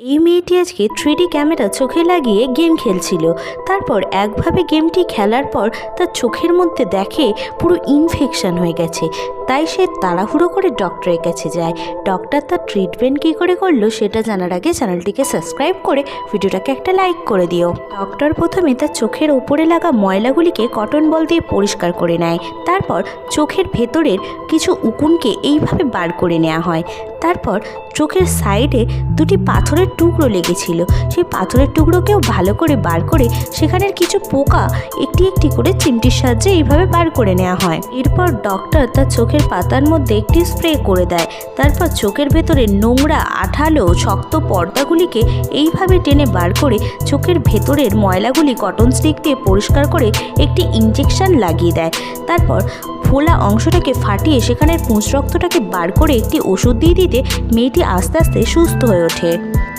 এই মেয়েটি আজকে 3D ক্যামেরা চোখে লাগিয়ে গেম খেলছিল। তারপর একভাবে গেমটি খেলার পর তার চোখের মধ্যে দেখে পুরো ইনফেকশন হয়ে গেছে। তাই সে তাড়াহুড়ো করে ডক্টরের কাছে যায়। ডক্টর তার ট্রিটমেন্ট কী করে করলো সেটা জানার আগে চ্যানেলটিকে সাবস্ক্রাইব করে ভিডিওটাকে একটা লাইক করে দিও। ডক্টর প্রথমে তার চোখের ওপরে লাগা ময়লাগুলিকে কটন বল দিয়ে পরিষ্কার করে নেয়। তারপর চোখের ভেতরের কিছু উকুনকে এইভাবে বার করে নেওয়া হয়। তারপর চোখের সাইডে দুটি পাথরের টুকরো লেগেছিল, সেই পাথরের টুকরোকেও ভালো করে বার করে সেখানের কিছু পোকা একটি একটি করে চিমটির সাহায্যে এইভাবে বার করে নেওয়া হয়। এরপর ডক্টর তার চোখের পাতার মধ্যে একটি স্প্রে করে দেয়। তারপর চোখের ভেতরে নোংরা আঠালো শক্ত পর্দাগুলিকে এইভাবে টেনে বার করে চোখের ভেতরের ময়লাগুলি কটন স্টিক দিয়ে পরিষ্কার করে একটি ইঞ্জেকশন লাগিয়ে দেয়। তারপর ফোলা অংশটাকে ফাটিয়ে সেখানের পুঁজ রক্তটাকে বার করে একটি ওষুধ দিয়ে দিতে মেয়েটি আস্তে আস্তে সুস্থ হয়ে ওঠে।